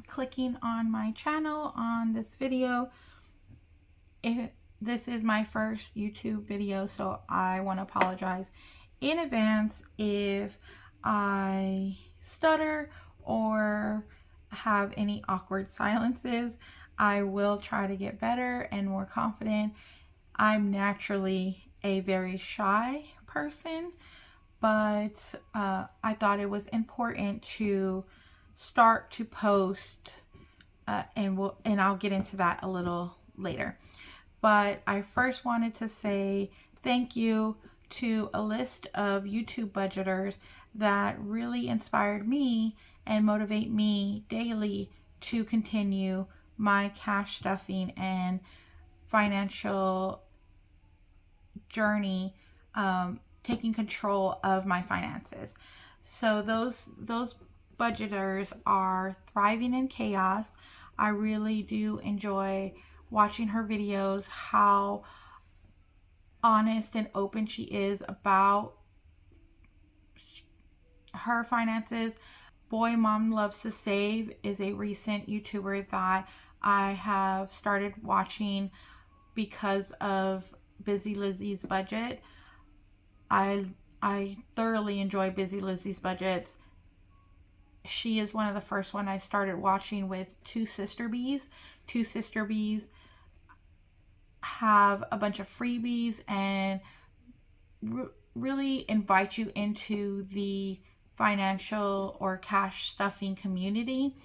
clicking on my channel on this video. This is my first YouTube video, so I want to apologize in advance if I stutter or have any awkward silences. I will try to get better and more confident. I'm naturally a very shy person, but I thought it was important to start to post, and I'll get into that a little later. But I first wanted to say thank you to a list of YouTube budgeters that really inspired me and motivate me daily to continue my cash stuffing and financial journey, taking control of my finances. So those budgeters are Thriving in Chaos. I really do enjoy watching her videos, how honest and open she is about her finances. Boy Mom Loves to Save is a recent YouTuber that I have started watching because of Busy Lizzie's budget. I thoroughly enjoy Busy Lizzie's budgets. She is one of the first one I started watching with Two Sister Bees. Two Sister Bees have a bunch of freebies and really invite you into the financial or cash stuffing community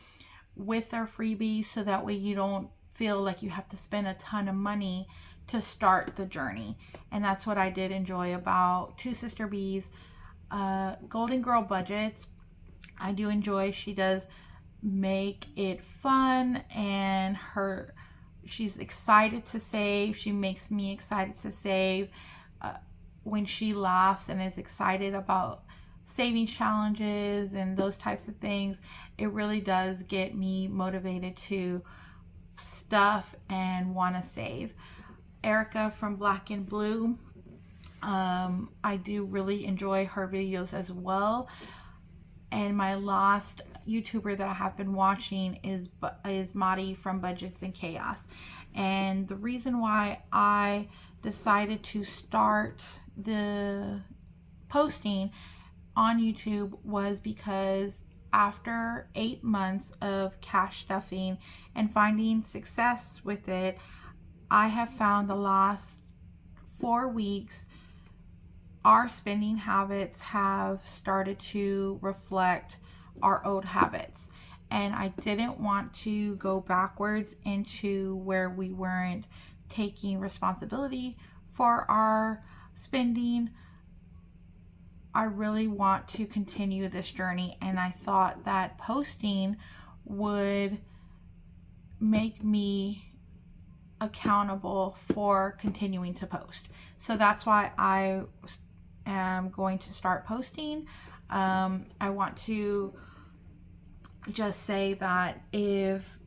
with their freebies, so that way you don't feel like you have to spend a ton of money to start the journey. And that's what I did enjoy about Two Sister Bees. Golden Girl Budgets, I do enjoy. She does make it fun, and she's excited to save. She makes me excited to save. When she laughs and is excited about saving challenges and those types of things, it really does get me motivated to stuff and want to save. Erica from Black and Blue, I do really enjoy her videos as well. And my last YouTuber that I have been watching is Madi from Budgets and Chaos. And the reason why I decided to start the posting on YouTube was because after 8 months of cash stuffing and finding success with it, I have found the last 4 weeks our spending habits have started to reflect our old habits. And I didn't want to go backwards into where we weren't taking responsibility for our spending. I really want to continue this journey, and I thought that posting would make me accountable for continuing to post. So that's why I am going to start posting. I want to just say that if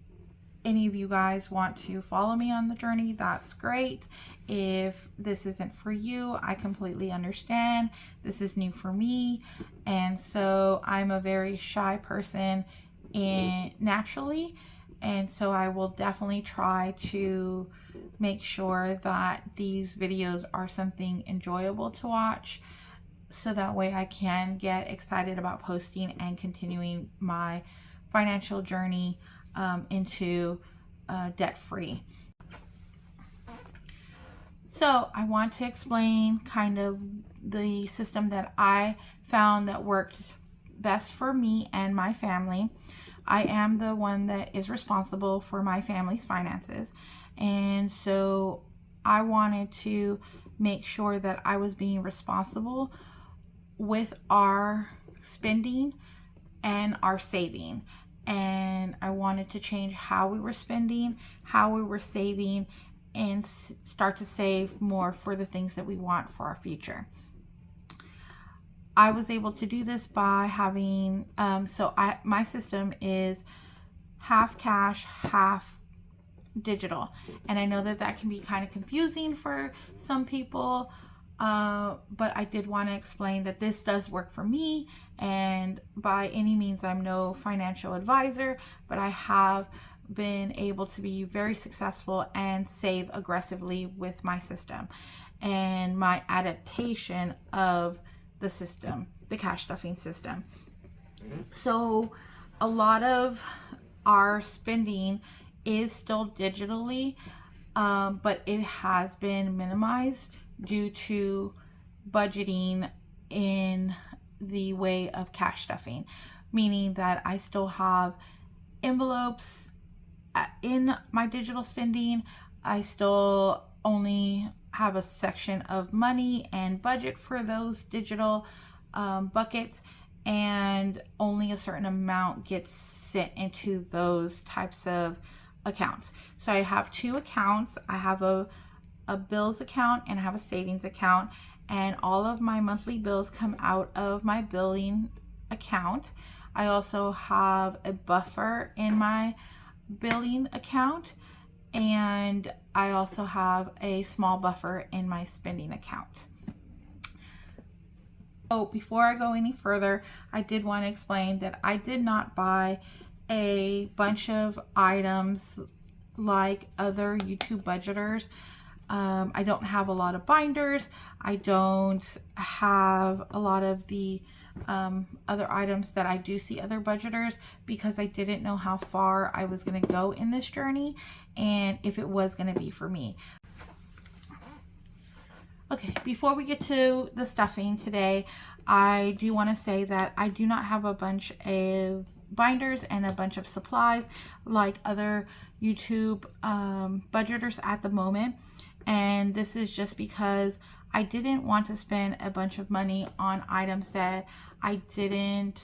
any of you guys want to follow me on the journey, that's great. If this isn't for you, I completely understand. This is new for me, and so I'm a very shy person naturally, and so I will definitely try to make sure that these videos are something enjoyable to watch, so that way I can get excited about posting and continuing my financial journey into debt-free. So I want to explain kind of the system that I found that worked best for me and my family. I am the one that is responsible for my family's finances, and so I wanted to make sure that I was being responsible with our spending and our saving. And I wanted to change how we were spending, how we were saving, and start to save more for the things that we want for our future. I was able to do this by having, my system is half cash, half digital. And I know that that can be kind of confusing for some people. But I did want to explain that this does work for me, and by any means I'm no financial advisor, but I have been able to be very successful and save aggressively with my system and my adaptation of the system, the cash stuffing system. So a lot of our spending is still digitally, but it has been minimized due to budgeting in the way of cash stuffing, meaning that I still have envelopes in my digital spending. I still only have a section of money and budget for those digital buckets, and only a certain amount gets sent into those types of accounts. So I have two accounts. I have a bills account and I have a savings account, and all of my monthly bills come out of my billing account. I also have a buffer in my billing account, and I also have a small buffer in my spending account. So before I go any further, I did want to explain that I did not buy a bunch of items like other YouTube budgeters. I don't have a lot of binders. I don't have a lot of the other items that I do see other budgeters, because I didn't know how far I was going to go in this journey and if it was going to be for me. Okay, before we get to the stuffing today, I do want to say that I do not have a bunch of binders and a bunch of supplies like other YouTube budgeters at the moment. And this is just because I didn't want to spend a bunch of money on items that I didn't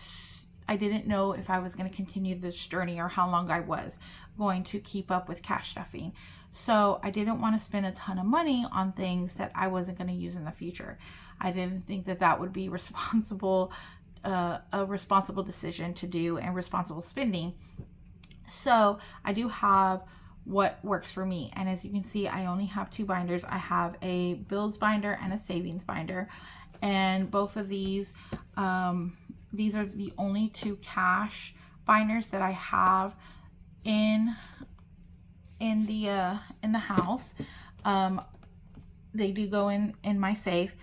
know if I was going to continue this journey or how long I was going to keep up with cash stuffing. So I didn't want to spend a ton of money on things that I wasn't going to use in the future. I didn't think that that would be responsible, a responsible decision to do, and responsible spending. So I do have what works for me, and as you can see, I only have two binders. I have a bills binder and a savings binder, and both of these are the only two cash binders that I have in the house. They do go in my safe.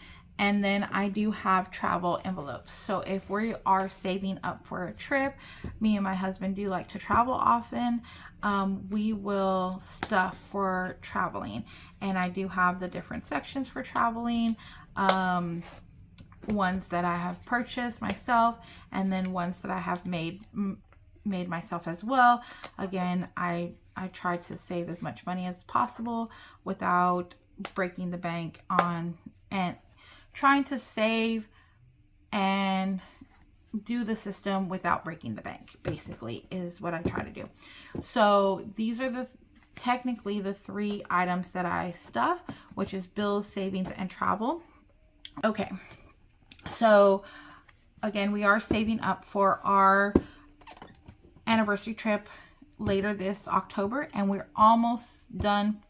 And then I do have travel envelopes. So if we are saving up for a trip, me and my husband do like to travel often, we will stuff for traveling. And I do have the different sections for traveling, ones that I have purchased myself, and then ones that I have made myself as well. Again, I try to save as much money as possible without breaking the bank on, and trying to save and do the system without breaking the bank, basically, is what I try to do. So these are technically the three items that I stuff, which is bills, savings, and travel. Okay, so again, we are saving up for our anniversary trip later this October, and we're almost done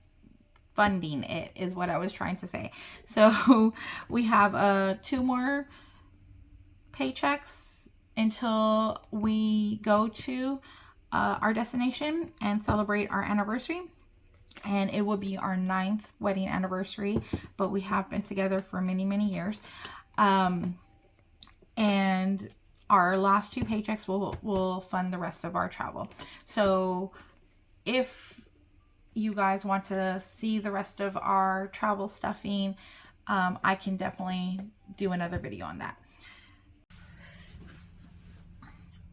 funding it, is what I was trying to say. So we have 2 more paychecks until we go to our destination and celebrate our anniversary, and it will be our 9th wedding anniversary, but we have been together for many years, and our last 2 paychecks will fund the rest of our travel. So if you guys want to see the rest of our travel stuffing, I can definitely do another video on that.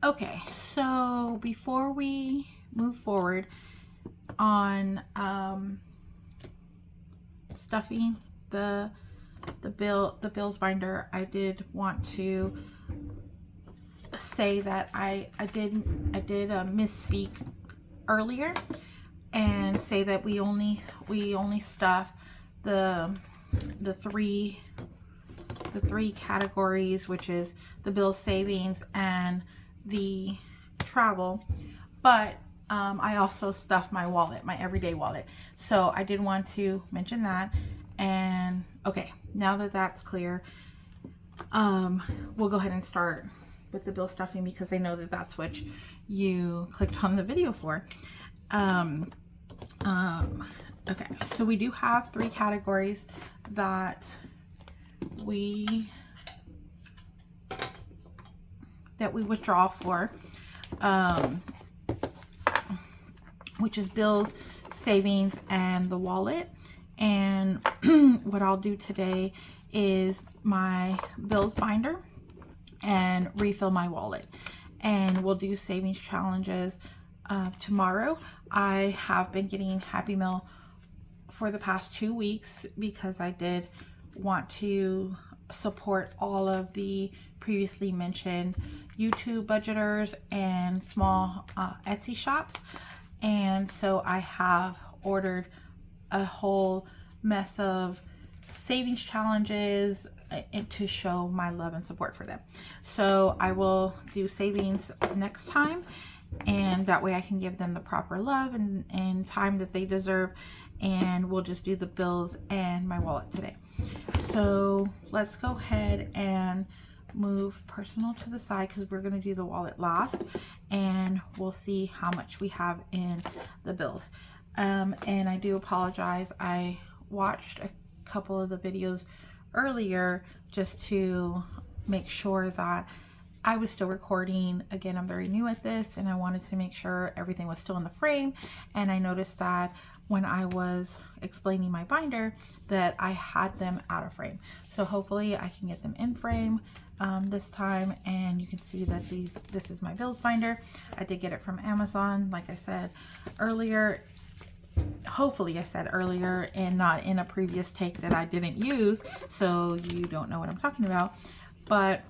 Okay, so before we move forward on stuffing the bills binder, I did want to say that I did misspeak earlier and say that we only stuff the three categories, which is the bills, savings, and the travel, but I also stuff my wallet, my everyday wallet. So I did want to mention that. And okay, now that that's clear, we'll go ahead and start with the bill stuffing, because I know that that's what you clicked on the video for. Okay, so we do have 3 categories that we withdraw for, which is bills, savings, and the wallet. And what I'll do today is my bills binder and refill my wallet, and we'll do savings challenges tomorrow. I have been getting Happy Meal for the past 2 weeks because I did want to support all of the previously mentioned YouTube budgeters and small Etsy shops. And so I have ordered a whole mess of savings challenges to show my love and support for them. So I will do savings next time, and that way I can give them the proper love and time that they deserve. And we'll just do the bills and my wallet today. So let's go ahead and move personal to the side, because we're going to do the wallet last, and we'll see how much we have in the bills. And I do apologize, I watched a couple of the videos earlier just to make sure that I was still recording. Again, I'm very new at this, and I wanted to make sure everything was still in the frame. And I noticed that when I was explaining my binder that I had them out of frame. So hopefully I can get them in frame this time, and you can see that this is my bills binder. I did get it from Amazon, like I said earlier. Hopefully I said earlier, and not in a previous take that I didn't use, so you don't know what I'm talking about. But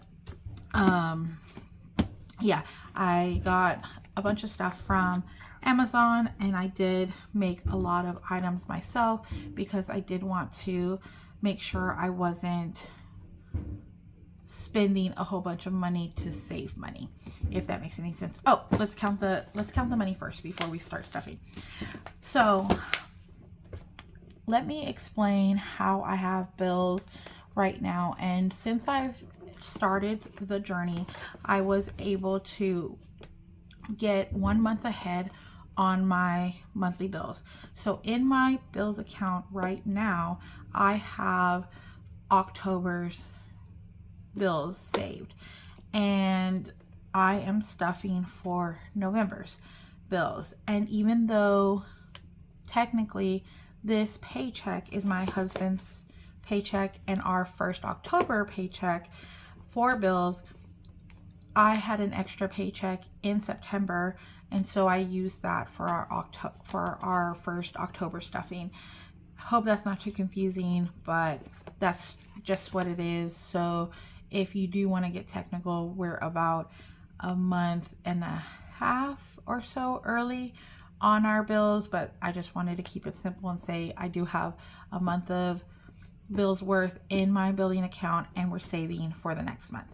yeah, I got a bunch of stuff from Amazon, and I did make a lot of items myself because I did want to make sure I wasn't spending a whole bunch of money to save money, if that makes any sense. Oh, let's count the money first before we start stuffing. So let me explain how I have bills right now. And since I've started the journey, I was able to get 1 month ahead on my monthly bills. So in my bills account right now, I have October's bills saved, and I am stuffing for November's bills. And even though technically this paycheck is my husband's paycheck and our first October paycheck for bills, I had an extra paycheck in September, and so I used that for our first October stuffing. Hope that's not too confusing, but that's just what it is. So if you do want to get technical, we're about a month and a half or so early on our bills, but I just wanted to keep it simple and say I do have a month of bills worth in my billing account, and we're saving for the next month.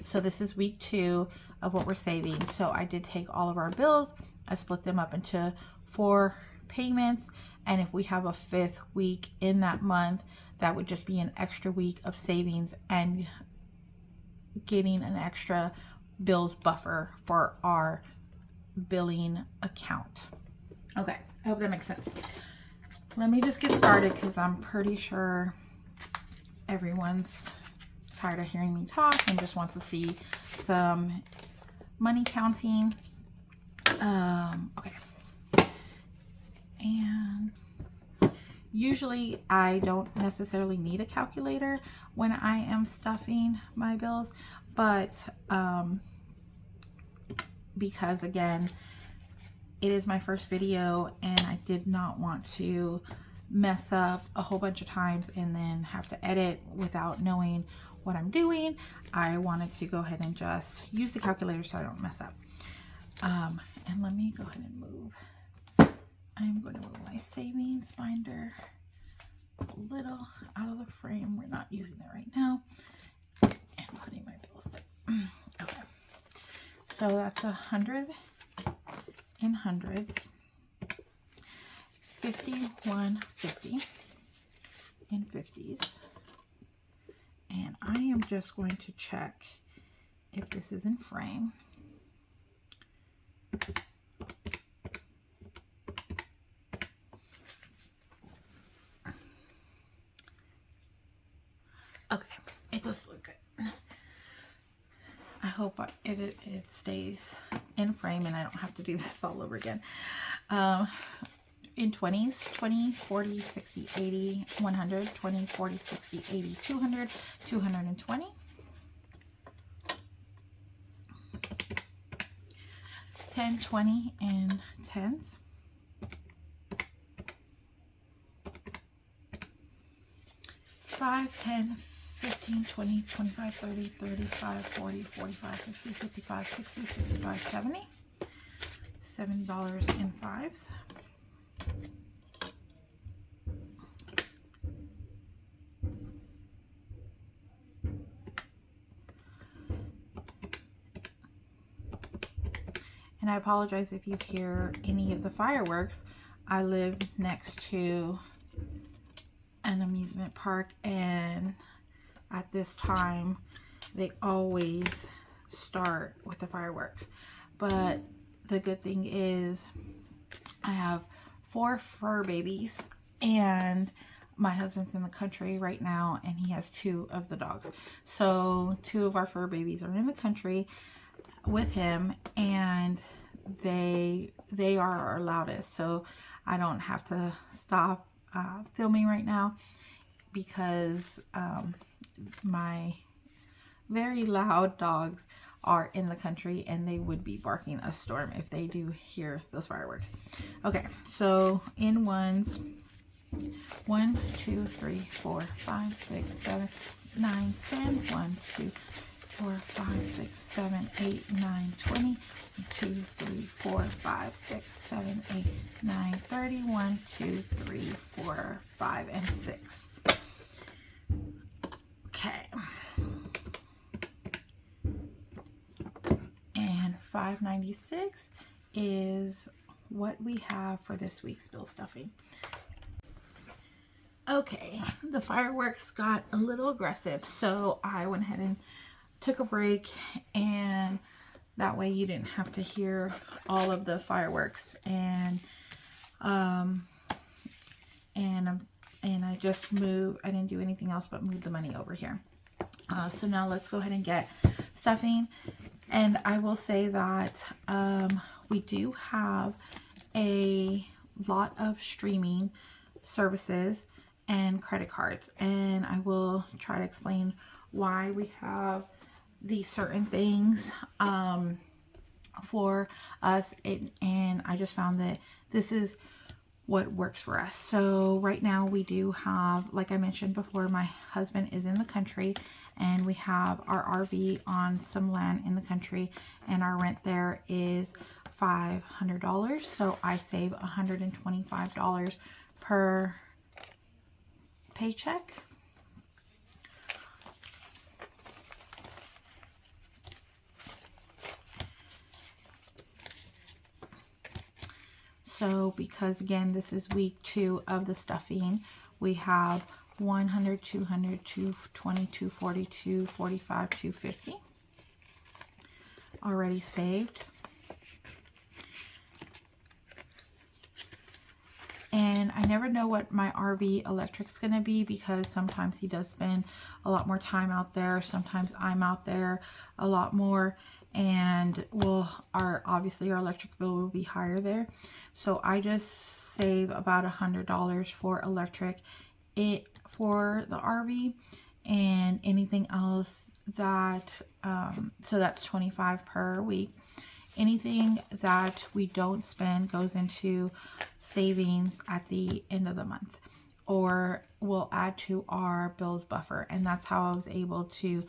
So this is week 2 of what we're saving. So I did take all of our bills, I split them up into 4 payments, and if we have a 5th week in that month, that would just be an extra week of savings and getting an extra bills buffer for our billing account. Okay, I hope that makes sense. Let me just get started, because I'm pretty sure everyone's tired of hearing me talk and just wants to see some money counting. Okay. And usually I don't necessarily need a calculator when I am stuffing my bills, but because again, it is my first video and I did not want to mess up a whole bunch of times and then have to edit without knowing what I'm doing. I wanted to go ahead and just use the calculator so I don't mess up. And let me go ahead and move. I'm going to move my savings binder a little out of the frame. We're not using it right now. And putting my bills there. Okay. So that's 100 in hundreds. 50, 150 in 50s. I am just going to check if this is in frame. Okay, it does look good. I hope it stays in frame and I don't have to do this all over again. In 20s, 20, 40, 60, 80, 100, 20, 40, 60, 80, 200, 220, 10, 20, and 10s. 5, 10, 15, 20, 25, 30, 35, 40, 45, 50, 55, 60, 65, 70. $7 in 5s. And I apologize if you hear any of the fireworks. I live next to an amusement park, and at this time they always start with the fireworks. But the good thing is I have 4 fur babies, and my husband's in the country right now and he has 2 of the dogs. So 2 of our fur babies are in the country with him, and they are our loudest, so I don't have to stop filming right now because my very loud dogs are in the country and they would be barking a storm if they do hear those fireworks. Okay, so in ones, 1, 2, 3, 4, 5, 6, 7, 9, 10, 1, 2, 4, 5, 6, 7, 8, 9, 20, 1, 2, 3, 4, 5, 6, 7, 8, 9, 30, 1, 2, 3, 4, 5, and 6. Okay. And $5.96 is what we have for this week's bill stuffing. Okay, the fireworks got a little aggressive, so I went ahead and took a break, and that way you didn't have to hear all of the fireworks. And I just moved. I didn't do anything else but move the money over here. So now let's go ahead and get stuffing. And I will say that we do have a lot of streaming services and credit cards, and I will try to explain why we have these certain things for us, and I just found that this is what works for us. So right now we do have, like I mentioned before, my husband is in the country and we have our RV on some land in the country, and our rent there is $500, so I save $125 per paycheck. So because again this is week 2 of the stuffing, we have 100, 200, 220, 240, 245, 250 already saved. And I never know what my RV electric's going to be, because sometimes he does spend a lot more time out there. Sometimes I'm out there a lot more, and obviously our electric bill will be higher there. So I just save about $100 for electric for the RV, and anything else that so that's $25 per week. Anything that we don't spend goes into savings at the end of the month, or we'll add to our bills buffer, and that's how I was able to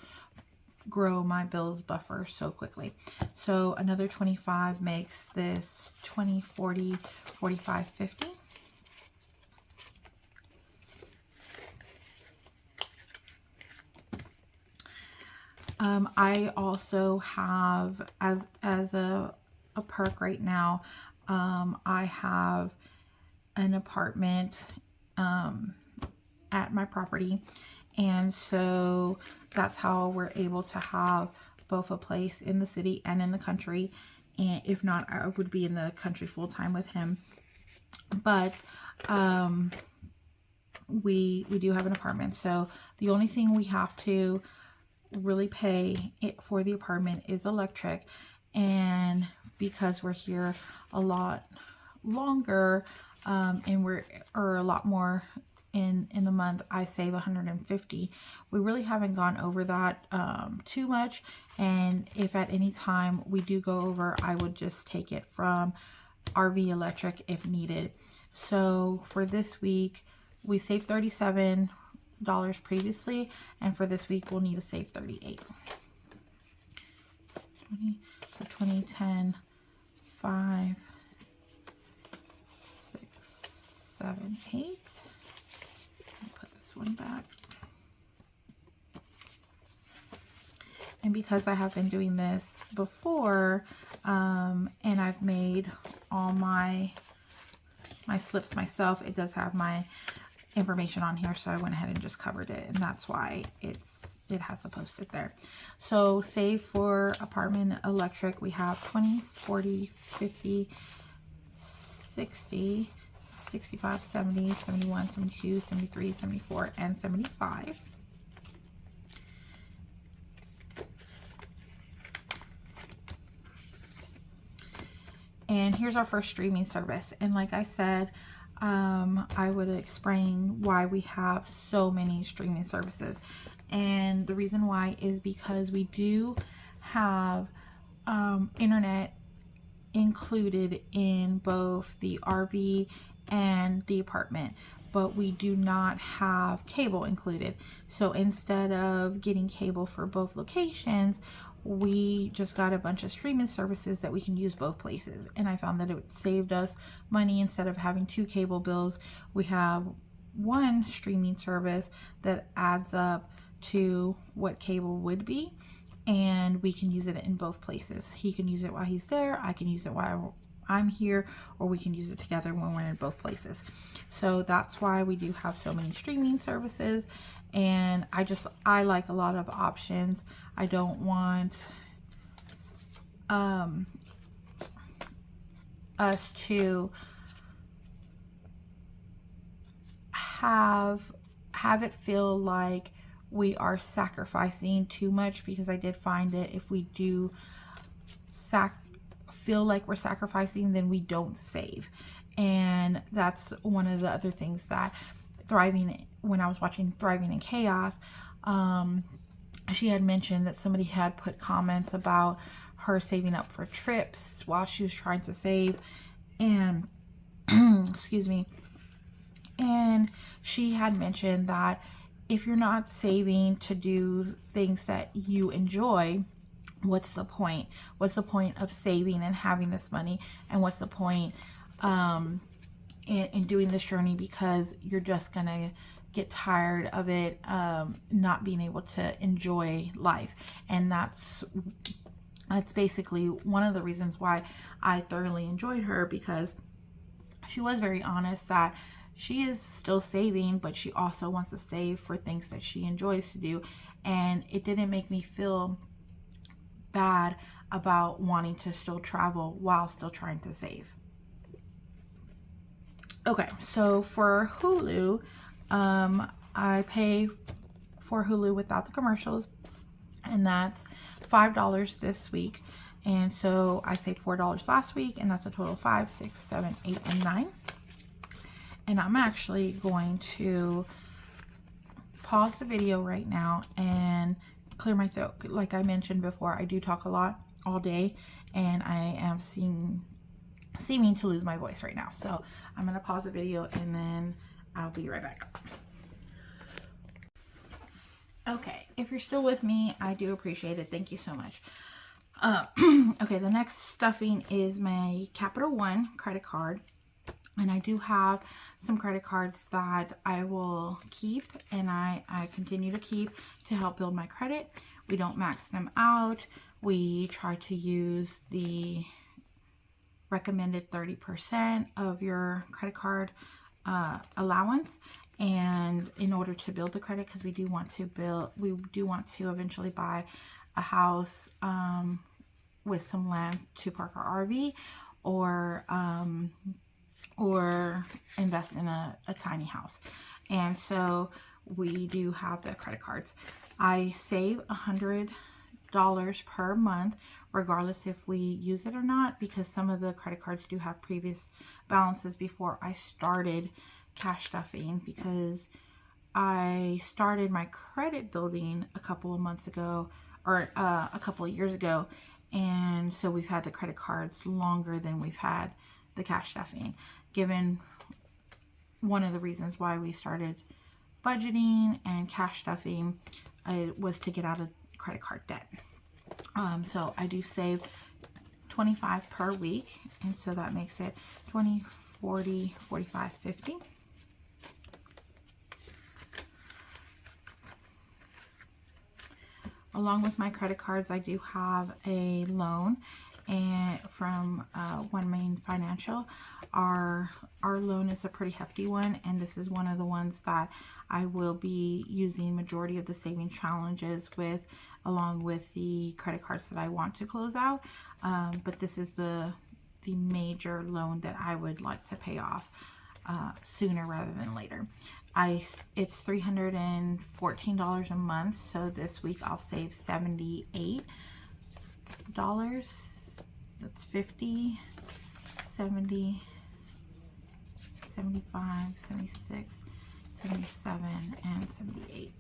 grow my bills buffer so quickly. So another 25 makes this 20, 40, 45, 50. I also have, as a perk right now, I have an apartment at my property, And so that's how we're able to have both a place in the city and in the country. And if not, I would be in the country full time with him. But we do have an apartment. So the only thing we have to really pay it for the apartment is electric. And because we're here a lot longer, and we're a lot more in the month, I save 150. We really haven't gone over that too much, and if at any time we do go over, I would just take it from RV electric if needed. So for this week we saved $37 previously, and for this week we'll need to save 38. 20, so 20, 10, 5, 6, 7, 8. Put this one back. And because I have been doing this before, and I've made all my slips myself, it does have my information on here, so I went ahead and just covered it, and that's why it has the post-it there. So save for apartment electric, we have 20, 40, 50, 60, 65, 70, 71, 72, 73, 74, and 75. And here's our first streaming service. And like I said, I would explain why we have so many streaming services. And the reason why is because we do have internet included in both the RV and the apartment, but we do not have cable included. So instead of getting cable for both locations, we just got a bunch of streaming services that we can use both places. And I found that it saved us money. Instead of having 2 cable bills, we have one streaming service that adds up to what cable would be, and we can use it in both places. He can use it while he's there, I can use it while I'm here, or we can use it together when we're in both places. So that's why we do have so many streaming services. And I like a lot of options. I don't want us to have it feel like we are sacrificing too much, because I did find that if we do feel like we're sacrificing, then we don't save. And that's one of the other things that when I was watching Thriving in Chaos, she had mentioned that somebody had put comments about her saving up for trips while she was trying to save, and excuse me, and she had mentioned that if you're not saving to do things that you enjoy, what's the point? What's the point of saving and having this money? And what's the point in doing this journey, because you're just gonna get tired of it, not being able to enjoy life. And that's basically one of the reasons why I thoroughly enjoyed her, because she was very honest that she is still saving, but she also wants to save for things that she enjoys to do. And it didn't make me feel bad about wanting to still travel while still trying to save. Okay, so for Hulu, I pay for Hulu without the commercials, and that's $5 this week. And so I saved $4 last week, and that's a total of 5, 6, 7, 8, and 9. And I'm actually going to pause the video right now and clear my throat. Like I mentioned before, I do talk a lot all day, and I am seeming to lose my voice right now. So I'm going to pause the video, and then I'll be right back. Okay, if you're still with me, I do appreciate it. Thank you so much. Okay, the next stuffing is my Capital One credit card. And I do have some credit cards that I will keep, and I continue to keep to help build my credit. We don't max them out. We try to use the recommended 30% of your credit card allowance. And in order to build the credit, because we do want to eventually buy a house with some land to park our RV, or invest in a tiny house. And so we do have the credit cards. I save $100 per month, regardless if we use it or not, because some of the credit cards do have previous balances before I started cash stuffing, because I started my credit building a couple of months ago, or a couple of years ago, and so we've had the credit cards longer than we've had the cash stuffing, given one of the reasons why we started budgeting and cash stuffing was to get out of credit card debt. So I do save $25 per week, and so that makes it 20, 40, 45, 50. Along with my credit cards, I do have a loan, and from One Main Financial. Our loan is a pretty hefty one, and this is one of the ones that I will be using majority of the saving challenges with, along with the credit cards that I want to close out. But this is the major loan that I would like to pay off sooner rather than later. It's $314 a month, so this week I'll save $78. That's 50, 70, 75, 76, 77, and 78.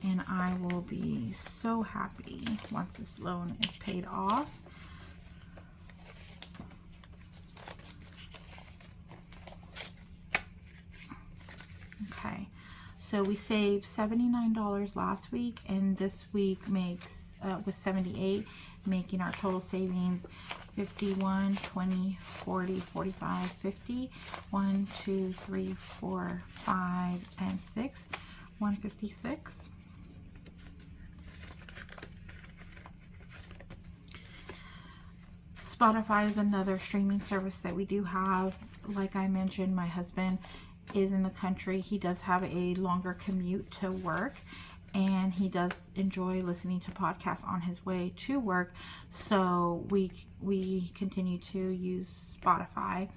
And I will be so happy once this loan is paid off. Okay, so we saved $79 last week, and this week makes with 78, making our total savings 51, 20, 40, 45, 50, 1, 2, 3, 4, 5, and 6, 156. Spotify is another streaming service that we do have. Like I mentioned, my husband is in the country. He does have a longer commute to work, and he does enjoy listening to podcasts on his way to work. So we continue to use Spotify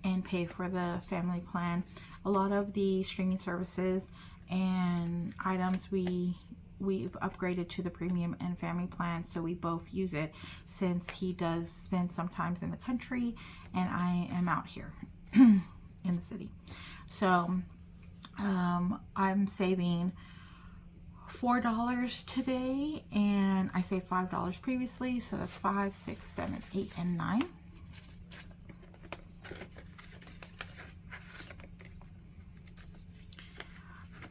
and pay for the family plan. A lot of the streaming services and items we've upgraded to the premium and family plan, so we both use it, since he does spend sometimes in the country and I am out here in the city. So I'm saving $4 today, and I saved $5 previously, so that's 5, 6, 7, 8, and 9.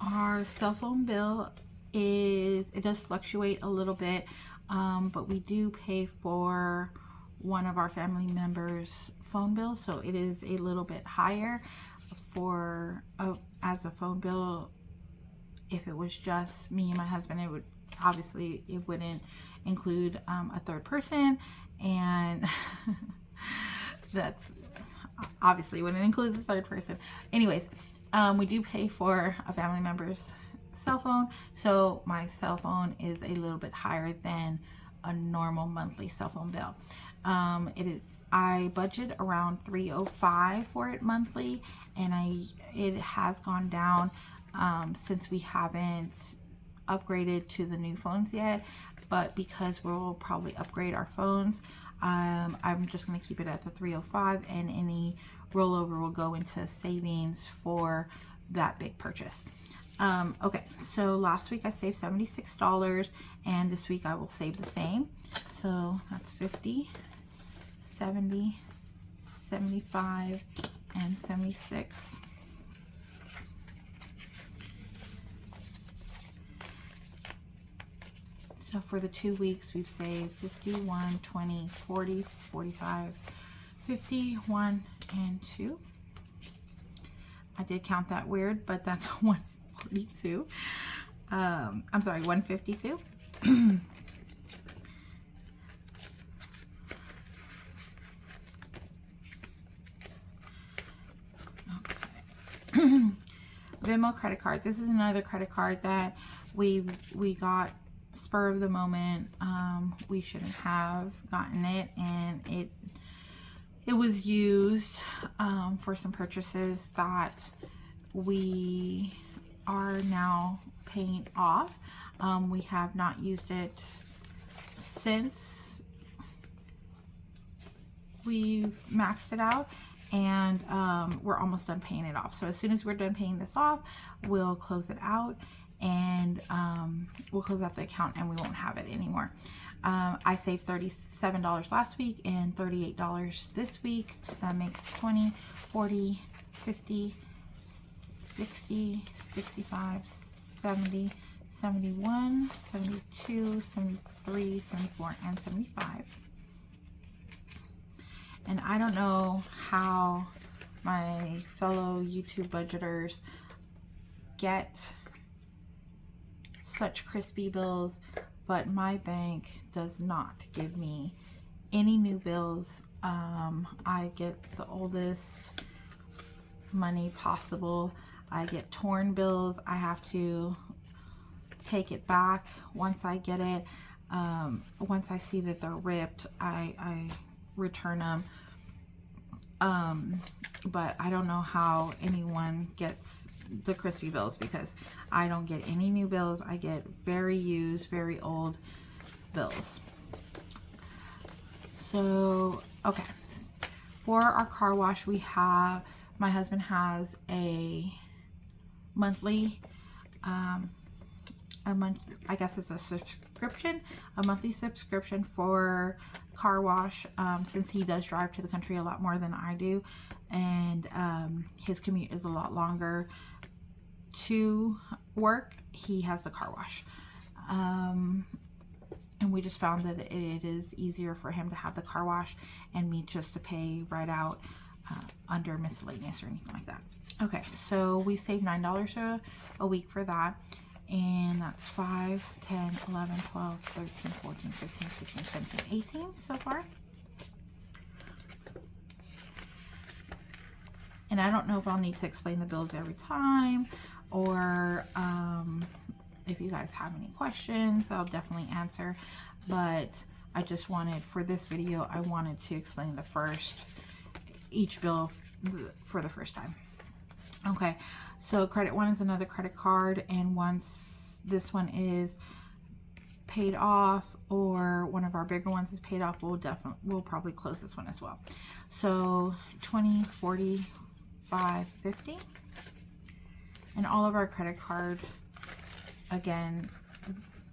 Our cell phone bill it does fluctuate a little bit, but we do pay for one of our family members' phone bills, so it is a little bit higher for as a phone bill. If it was just me and my husband, it wouldn't include a third person, and that's obviously wouldn't include the third person. Anyways, we do pay for a family member's cell phone, so my cell phone is a little bit higher than a normal monthly cell phone bill. I budget around $305 for it monthly, and it has gone down since we haven't upgraded to the new phones yet, but because we'll probably upgrade our phones, I'm just going to keep it at the $305, and any rollover will go into savings for that big purchase. Okay, so last week I saved $76, and this week I will save the same. So that's 50, 70, 75, and 76. So for the 2 weeks, we've saved 51, 20, 40, 45, 50, 1, and 2. I did count that weird, but that's 142. I'm sorry, 152. Okay. Venmo credit card. This is another credit card that we got spur of the moment. We shouldn't have gotten it, and it was used for some purchases that we are now paying off. We have not used it since we've maxed it out, and we're almost done paying it off. So as soon as we're done paying this off, we'll close it out, and we'll close out the account, and we won't have it anymore. I saved $37 last week and $38 this week. So that makes 20, 40, 50, 60, 65, 70, 71, 72, 73, 74, and 75. And I don't know how my fellow YouTube budgeters get such crispy bills, but my bank does not give me any new bills. I get the oldest money possible. I get torn bills. I have to take it back once I get it. Once I see that they're ripped, I return them. But I don't know how anyone gets the crispy bills, because I don't get any new bills. I get very used, very old bills. So, okay. For our car wash, we have, my husband has a monthly, I guess it's a subscription, a monthly subscription for car wash, since he does drive to the country a lot more than I do, and his commute is a lot longer to work. He has the car wash, and we just found that it is easier for him to have the car wash and me just to pay right out under miscellaneous or anything like that. Okay, so we saved $9 a week for that. And that's 5, 10, 11, 12, 13, 14, 15, 16, 17, 18 so far. And I don't know if I'll need to explain the bills every time, or if you guys have any questions, I'll definitely answer. But I just wanted, for this video, I wanted to explain each bill for the first time. Okay, so Credit One is another credit card, and once this one is paid off, or one of our bigger ones is paid off, we'll probably close this one as well. So 20, 40, 5, 50. And all of our credit card, again,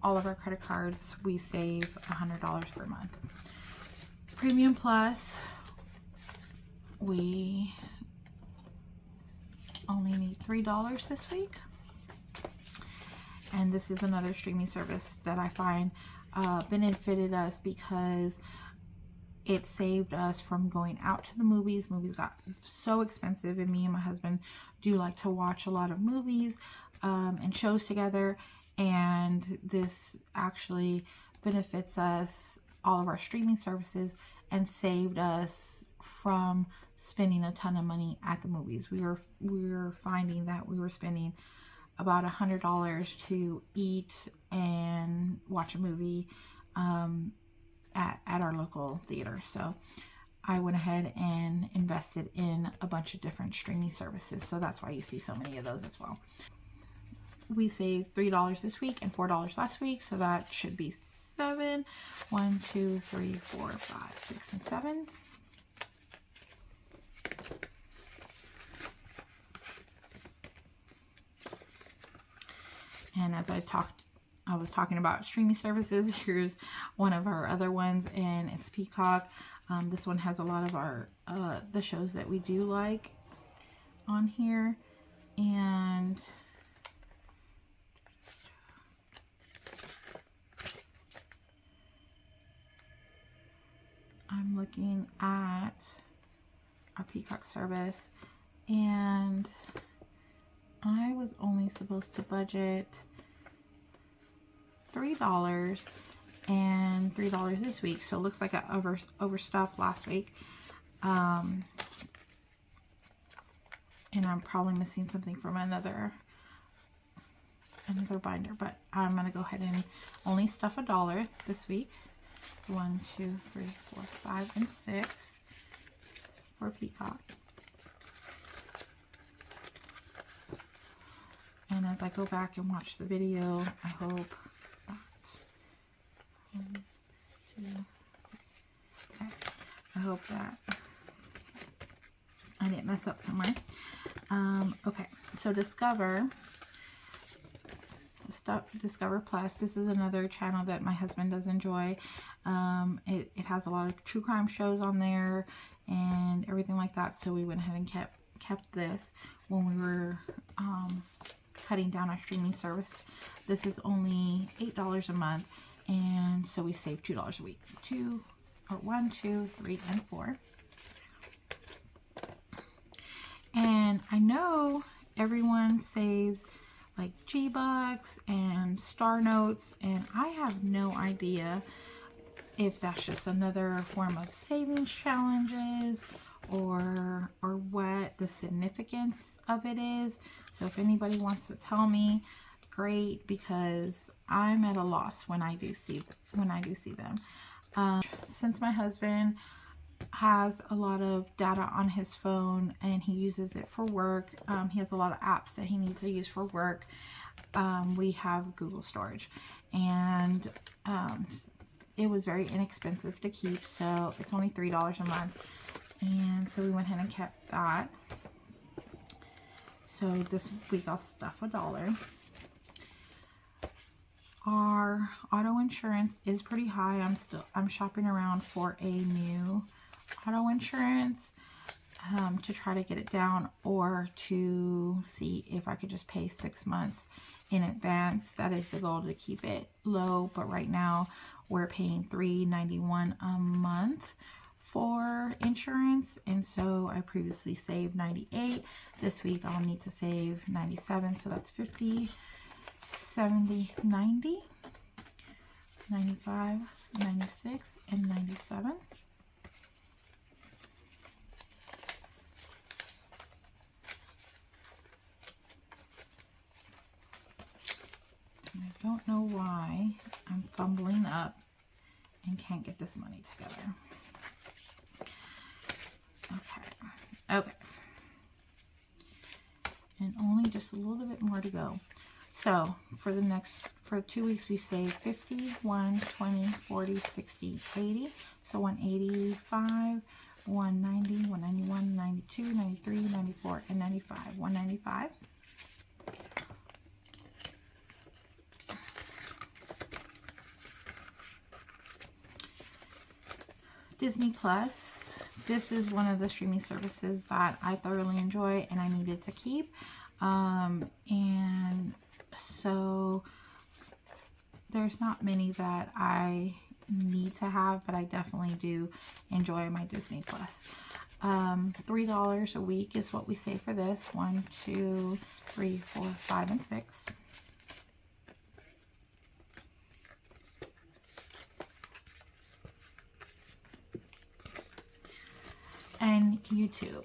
all of our credit cards, we save $100 per month. Premium Plus, we only need $3 this week. And this is another streaming service that I find benefited us, because it saved us from going out to the movies. Movies got so expensive, and me and my husband do like to watch a lot of movies and shows together, and this actually benefits us, all of our streaming services, and saved us from spending a ton of money at the movies. We were finding that we were spending about $100 to eat and watch a movie at our local theater. So I went ahead and invested in a bunch of different streaming services. So that's why you see so many of those as well. We saved $3 this week and $4 last week. So that should be 7. 1, 2, 3, 4, 5, 6, and 7. And as I was talking about streaming services, here's one of our other ones, and it's Peacock. This one has a lot of our the shows that we do like on here, and I'm looking at our Peacock service, and I was only supposed to budget $3 and $3 this week, so it looks like I overstuffed last week. And I'm probably missing something from another binder, but I'm gonna go ahead and only stuff $1 this week. 1, 2, 3, 4, 5, and 6 for peacock. And as I go back and watch the video, I hope that 1, 2, 3, okay. I hope that I didn't mess up somewhere. Okay, so Discover Plus. This is another channel that my husband does enjoy. It has a lot of true crime shows on there and everything like that. So we went ahead and kept this when we were cutting down our streaming service. This is only $8 a month, and so we save $2 a week. 1, 2, 3, and 4. And I know everyone saves like G-Bucks and Star Notes, and I have no idea if that's just another form of savings challenges or what the significance of it is. So if anybody wants to tell me, great, because I'm at a loss when I do see them. Since my husband has a lot of data on his phone and he uses it for work, he has a lot of apps that he needs to use for work. We have Google storage, and it was very inexpensive to keep, so it's only $3 a month, and so we went ahead and kept that. So this week I'll stuff $1. Our auto insurance is pretty high. I'm shopping around for a new auto insurance to try to get it down, or to see if I could just pay 6 months in advance. That is the goal, to keep it low, but right now we're paying $3.91 a month for insurance, and so I previously saved $98. This week I'll need to save $97, so that's $50, $70, $90, $95, $96, and $97. I don't know why I'm fumbling up and can't get this money together. Okay. And only just a little bit more to go. So for 2 weeks we saved 50, 1, 20, 40, 60, 80. So 185, 190, 191, 92, 93, 94, and 95. 195. Disney Plus. This is one of the streaming services that I thoroughly enjoy and I needed to keep. And so there's not many that I need to have, but I definitely do enjoy my Disney Plus. $3 a week is what we save for this. 1, 2, 3, 4, 5, and 6. And YouTube.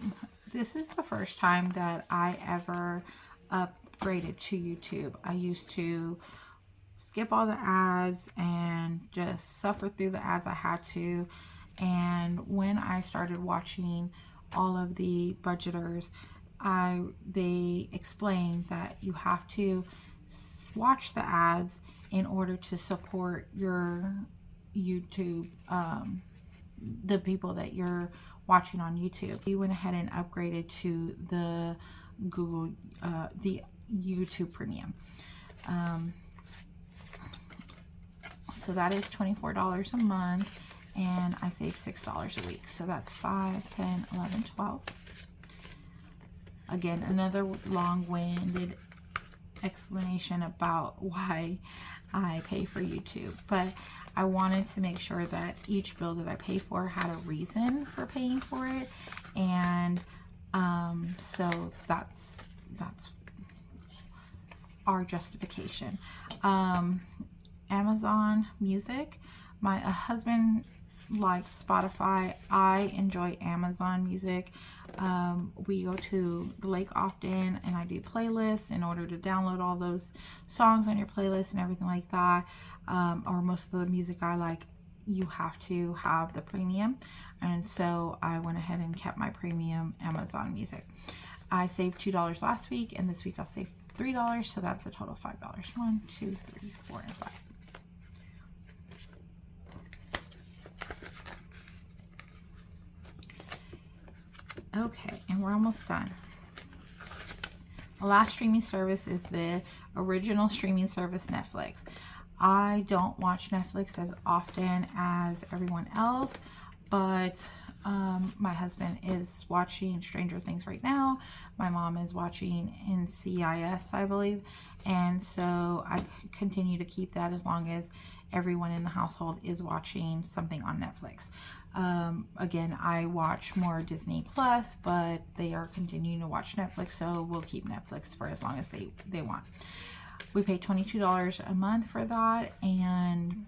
This is the first time that I ever upgraded to YouTube. I used to skip all the ads and just suffer through the ads I had to. And when I started watching all of the budgeters, they explained that you have to watch the ads in order to support your YouTube, the people that you're watching on YouTube. We went ahead and upgraded to the Google, the YouTube Premium. So that is $24 a month, and I save $6 a week. So that's 5, 10, 11, 12. Again, another long-winded explanation about why I pay for YouTube, but I wanted to make sure that each bill that I pay for had a reason for paying for it, and so that's our justification. Amazon Music. My husband like Spotify. I enjoy Amazon Music. We go to the lake often, and I do playlists in order to download all those songs on your playlist and everything like that. Or most of the music I like, you have to have the premium, and so I went ahead and kept my premium Amazon Music. I saved $2 last week, and this week I'll save $3, so that's a total of $5. 1, 2, 3, 4, and 5. Okay, and we're almost done. The last streaming service is the original streaming service, Netflix. I don't watch Netflix as often as everyone else, but my husband is watching Stranger Things right now. My mom is watching NCIS, I believe, and so I continue to keep that as long as everyone in the household is watching something on Netflix. Again, I watch more Disney Plus, but they are continuing to watch Netflix, so we'll keep Netflix for as long as they want. We pay $22 a month for that, and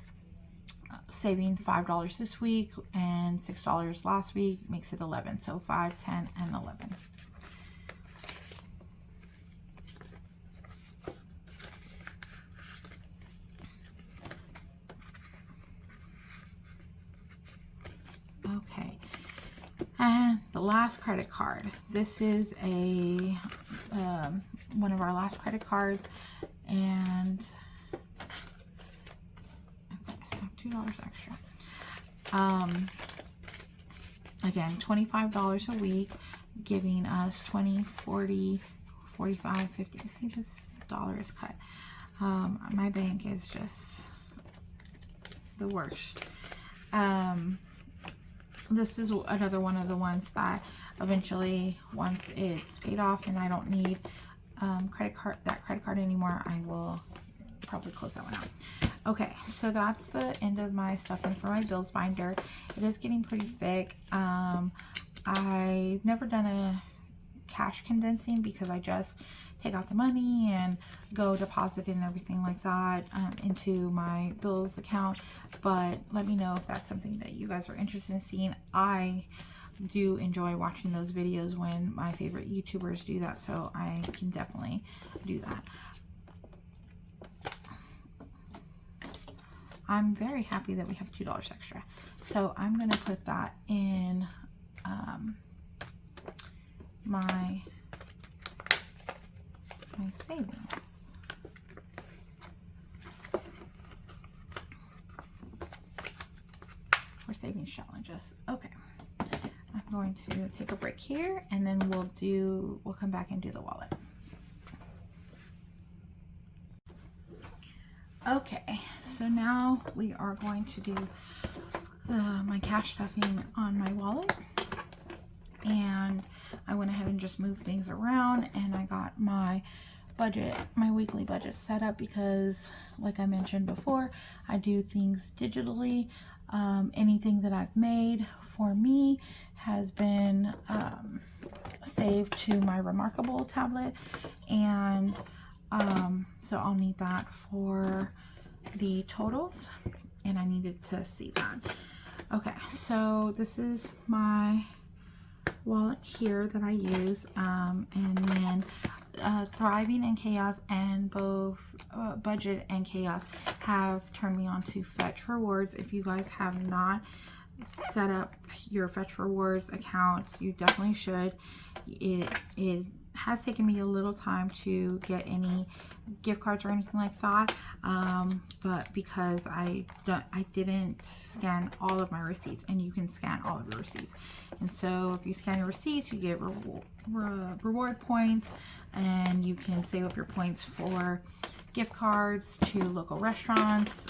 saving $5 this week and $6 last week makes it 11. So 5, 10, and 11. Okay, and the last credit card. This is a one of our last credit cards, and okay, so $2 extra. Again, $25 a week, giving us 20, 40, 45, 50. See, this dollar is cut. My bank is just the worst. This is another one of the ones that eventually, once it's paid off and I don't need credit card anymore, I will probably close that one out. Okay, so that's the end of my stuffing for my bills binder. It is getting pretty thick. I've never done a cash condensing because I just take out the money and go deposit it and everything like that into my bills account. But let me know if that's something that you guys are interested in seeing. I do enjoy watching those videos when my favorite YouTubers do that, so I can definitely do that. I'm very happy that we have $2 extra, so I'm going to put that in my savings. For savings challenges. Okay, I'm going to take a break here, and then we'll come back and do the wallet. Okay, so now we are going to do my cash stuffing on my wallet, and I went ahead and just moved things around, and I got my budget, my weekly budget set up because, like I mentioned before, I do things digitally. Anything that I've made for me has been saved to my Remarkable tablet, and so I'll need that for the totals, and I needed to see that. Okay, so this is my wallet here that I use, and then Thriving and Chaos, and both Budget and Chaos have turned me on to Fetch Rewards. If you guys have not set up your Fetch Rewards accounts, you definitely should. It has taken me a little time to get any gift cards or anything like that, but because I didn't scan all of my receipts, and you can scan all of your receipts, and so if you scan your receipts, you get reward points, and you can save up your points for gift cards to local restaurants.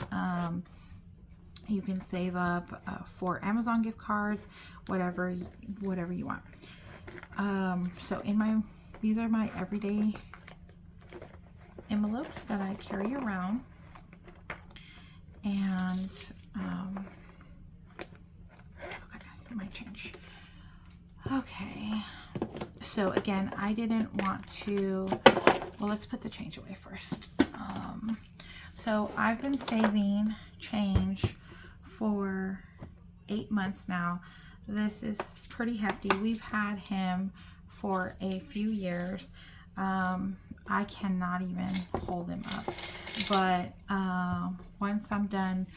You can save up for Amazon gift cards, whatever you want. So these are my everyday envelopes that I carry around, and okay, my change. Okay, so again, I didn't want to, well, let's put the change away first. So I've been saving change for 8 months now. This is pretty hefty. We've had him for a few years. I cannot even hold him up, but once I'm done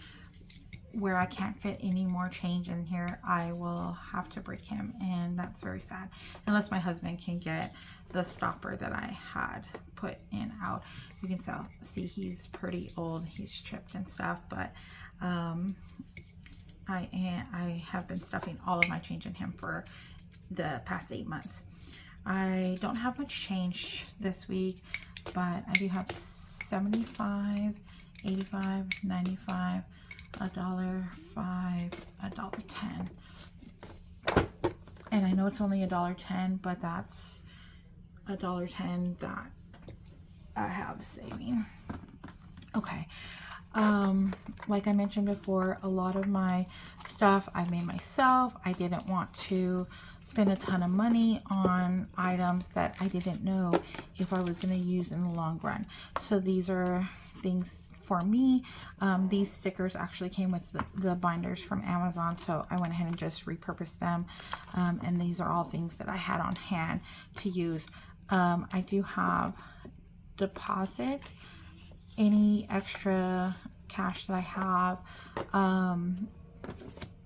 where I can't fit any more change in here, I will have to break him, and that's very sad, unless my husband can get the stopper that I had put in out. You can see he's pretty old, he's chipped and stuff, but I have been stuffing all of my change in him for the past 8 months. I don't have much change this week, but I do have 75, 85, 95, $1, $5, $1.10. And I know it's only $1.10, but that's $1.10 that I have saving. Okay. Like I mentioned before, a lot of my stuff I made myself. I didn't want to spend a ton of money on items that I didn't know if I was going to use in the long run. So these are things for me. These stickers actually came with the binders from Amazon, so I went ahead and just repurposed them. And these are all things that I had on hand to use. I do have deposit. Any extra cash that I have,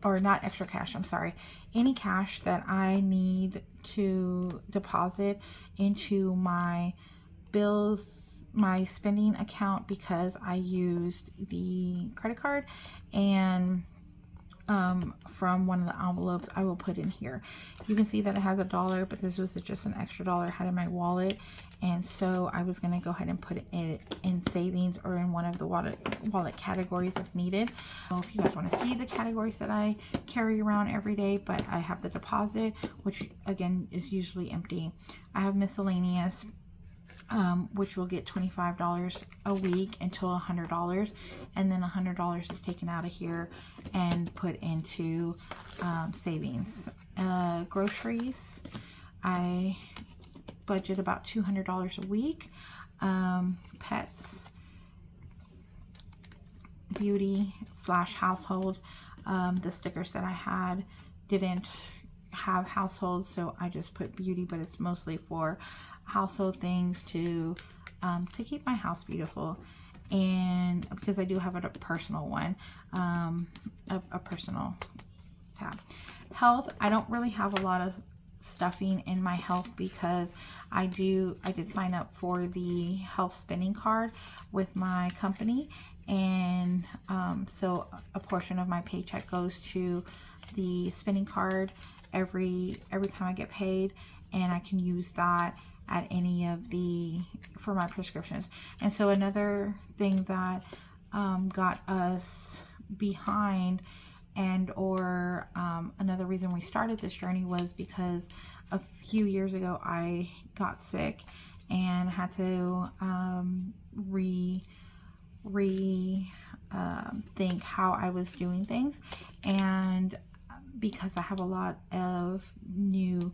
or not extra cash, I'm sorry, any cash that I need to deposit into my bills, my spending account, because I used the credit card, and from one of the envelopes I will put in here. You can see that it has $1, but this was just an extra $1 I had in my wallet, and so I was going to go ahead and put it in savings or in one of the wallet categories if needed. So if you guys want to see the categories that I carry around every day, but I have the deposit, which again is usually empty. I have miscellaneous, which will get $25 a week until $100, and then $100 is taken out of here and put into savings. Groceries, I budget about $200 a week. Pets, beauty / household. The stickers that I had didn't have household, so I just put beauty, but it's mostly for household things to keep my house beautiful. And because I do have a personal one, a personal tab. Health, I don't really have a lot of stuffing in my health because I did sign up for the health spending card with my company, and so a portion of my paycheck goes to the spending card every time I get paid, and I can use that at any of for my prescriptions. And so another thing that got us behind, and or another reason we started this journey, was because a few years ago I got sick and had to think how I was doing things. And because I have a lot of new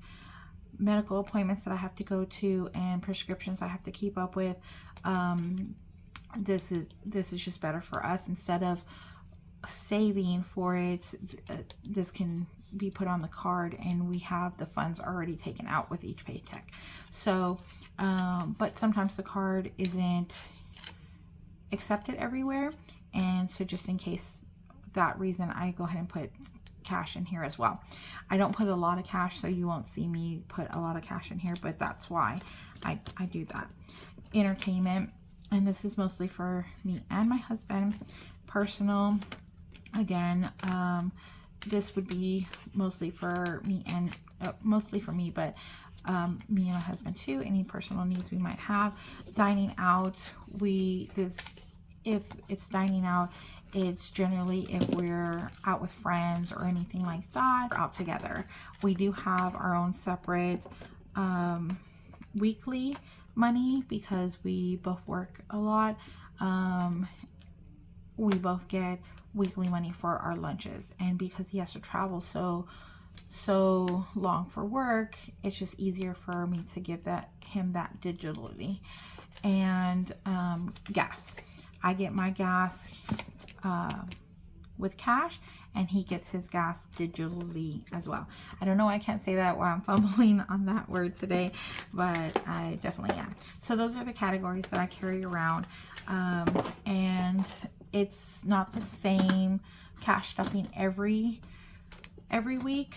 medical appointments that I have to go to and prescriptions I have to keep up with, this is just better for us. Instead of saving for it, this can be put on the card, and we have the funds already taken out with each paycheck. So but sometimes the card isn't accepted everywhere, and so just in case that reason, I go ahead and put cash in here as well. I don't put a lot of cash, so you won't see me put a lot of cash in here, but that's why I do that. Entertainment, and this is mostly for me and my husband. Personal, again, this would be mostly for me and but me and my husband too. Any personal needs we might have. Dining out, if it's dining out, it's generally if we're out with friends or anything like that, or out together. We do have our own separate weekly money because we both work a lot. We both get weekly money for our lunches, and because he has to travel so long for work, it's just easier for me to give him that digitally. And gas, I get my gas with cash, and he gets his gas digitally as well. I don't know why I can't say that while I'm fumbling on that word today, but I definitely am. So those are the categories that I carry around, and it's not the same cash stuffing every week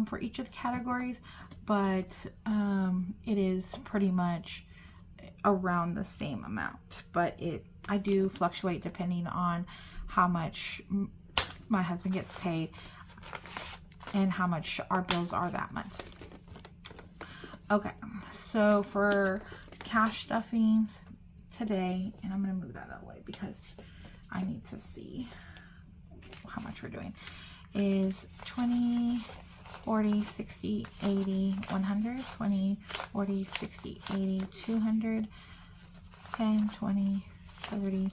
for each of the categories, but it is pretty much around the same amount. But I do fluctuate depending on how much my husband gets paid and how much our bills are that month. Okay, so for cash stuffing today, and I'm going to move that out of the way because I need to see how much we're doing, is 20, 40, 60, 80, 100, 20, 40, 60, 80, 200, 10, 20, 30,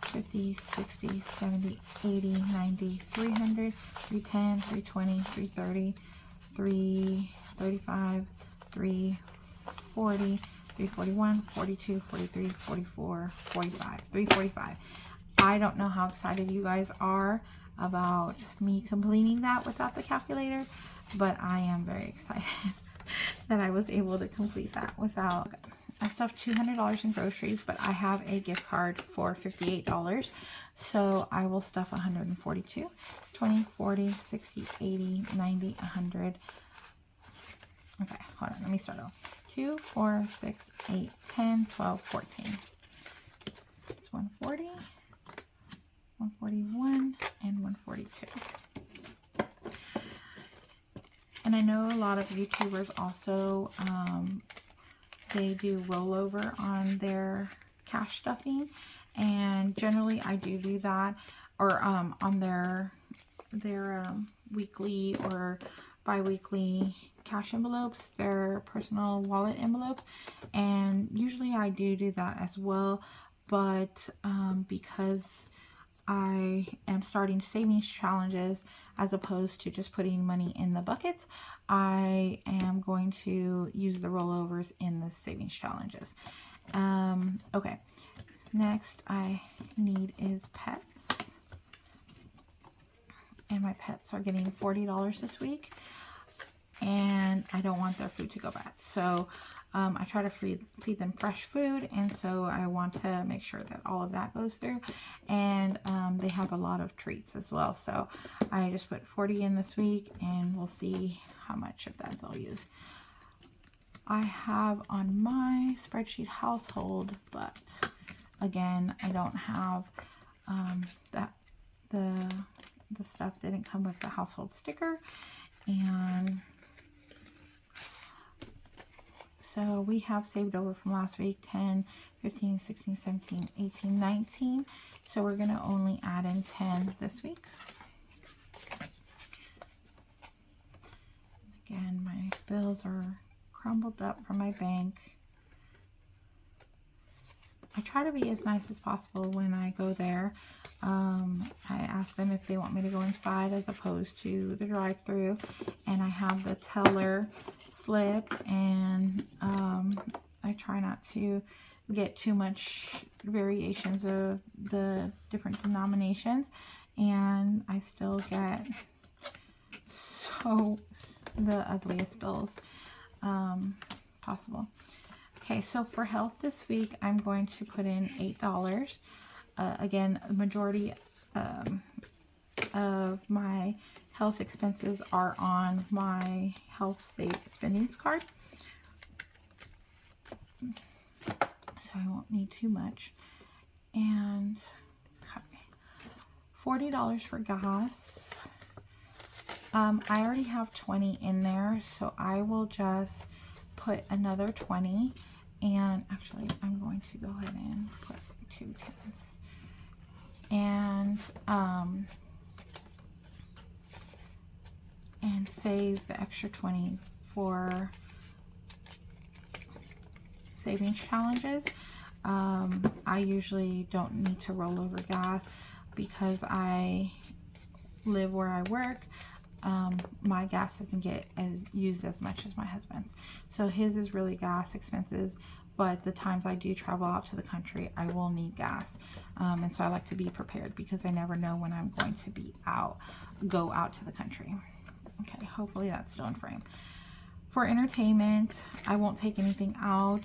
50, 60, 70, 80, 90, 300, 310, 320, 330, 335, 340, 341, 42, 43, 44, 45, 345. I don't know how excited you guys are about me completing that without the calculator, but I am very excited that I was able to complete that without. I stuffed $200 in groceries, but I have a gift card for $58, so I will stuff 142, 20, 40, 60, 80, 90, 100. Okay, hold on, let me start off. 2, 4, 6, 8, 10, 12, 14. It's 140, 141, and 142. And I know a lot of YouTubers also, they do rollover on their cash stuffing, and generally I do that, or on their weekly or bi-weekly cash envelopes, their personal wallet envelopes, and usually I do that as well. But because I am starting savings challenges as opposed to just putting money in the buckets, I am going to use the rollovers in the savings challenges. Okay, next I need is pets, and my pets are getting $40 this week, and I don't want their food to go bad, so I try to feed them fresh food, and so I want to make sure that all of that goes through. And they have a lot of treats as well, so I just put 40 in this week, and we'll see how much of that they'll use. I have on my spreadsheet household, but again, I don't have the stuff didn't come with the household sticker, and so we have saved over from last week 10, 15, 16, 17, 18, 19. So we're going to only add in 10 this week. Again, my bills are crumbled up from my bank. I try to be as nice as possible when I go there. I ask them if they want me to go inside as opposed to the drive-through, and I have the teller slip, and I try not to get too much variations of the different denominations, and I still get the ugliest bills possible. Okay, so for health this week, I'm going to put in $8. Again, the majority of my health expenses are on my health safe spendings card, so I won't need too much. And okay, $40 for gas. I already have 20 in there, so I will just put another 20. And actually, I'm going to go ahead and put 2 tens. And save the extra 20 for savings challenges. I usually don't need to roll over gas because I live where I work. My gas doesn't get used as much as my husband's, so his is really gas expenses, but the times I do travel out to the country, I will need gas. And so I like to be prepared because I never know when I'm going to go out to the country. Okay, hopefully that's still in frame. For entertainment, I won't take anything out.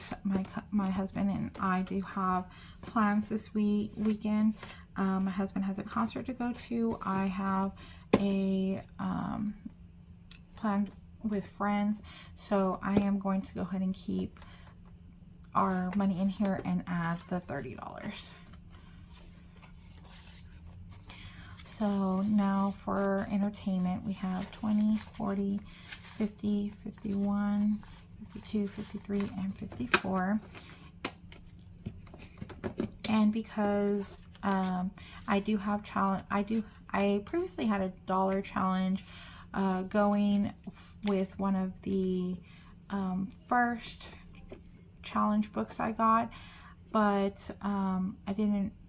My husband and I do have plans this weekend. My husband has a concert to go to. I have a plan with friends. So I am going to go ahead and keep our money in here and add the $30. So now for entertainment, we have 20, 40, 50, 51, 52, 53, and 54. And because I do have I previously had a dollar challenge going with one of the first challenge books I got, but I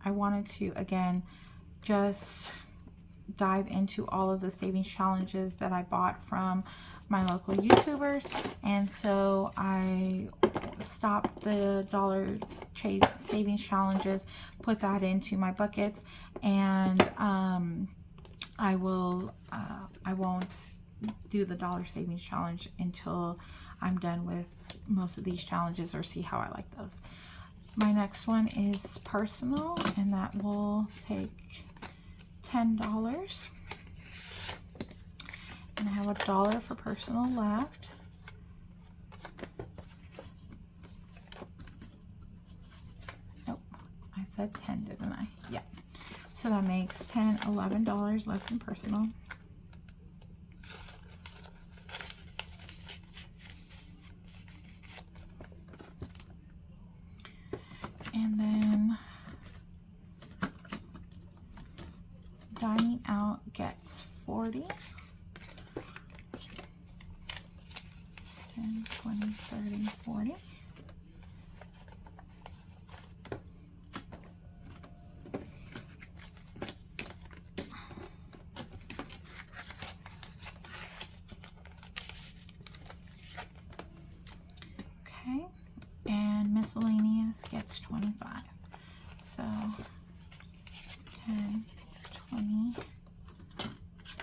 wanted to again just dive into all of the savings challenges that I bought from my local YouTubers, and so I stopped the dollar savings challenges, put that into my buckets, and I won't do the dollar savings challenge until I'm done with most of these challenges or see how I like those. My next one is personal, and that will take $10. And I have $1 for personal left. Nope, I said 10, didn't I? Yeah. So that makes $10, $11 left in personal. And then dining out gets 40. 10, 20, 30, 40. Okay, and miscellaneous gets 25. So 10, 20,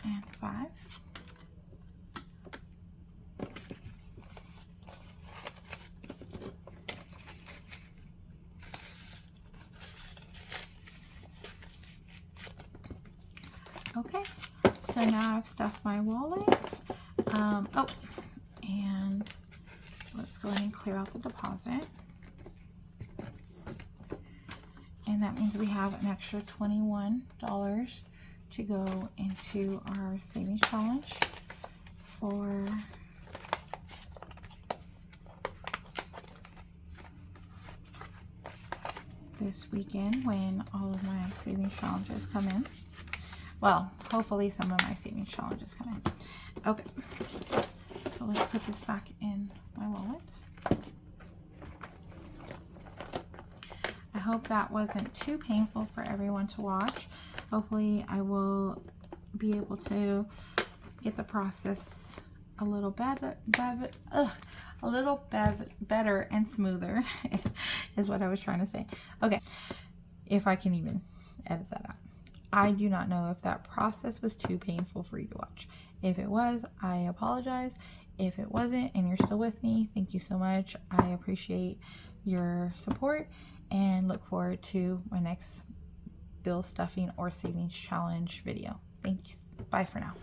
and 5. Okay, so now I've stuffed my wallet. Oh, and let's go ahead and clear out the deposit. And that means we have an extra $21 to go into our savings challenge for this weekend when all of my savings challenges come in. Well, hopefully some of my savings challenges come in. Okay, so let's put this back in my wallet. I hope that wasn't too painful for everyone to watch. Hopefully I will be able to get the process a little better and smoother is what I was trying to say. Okay, if I can even edit that out. I do not know if that process was too painful for you to watch. If it was, I apologize. If it wasn't and you're still with me, thank you so much. I appreciate your support and look forward to my next bill stuffing or savings challenge video. Thanks. Bye for now.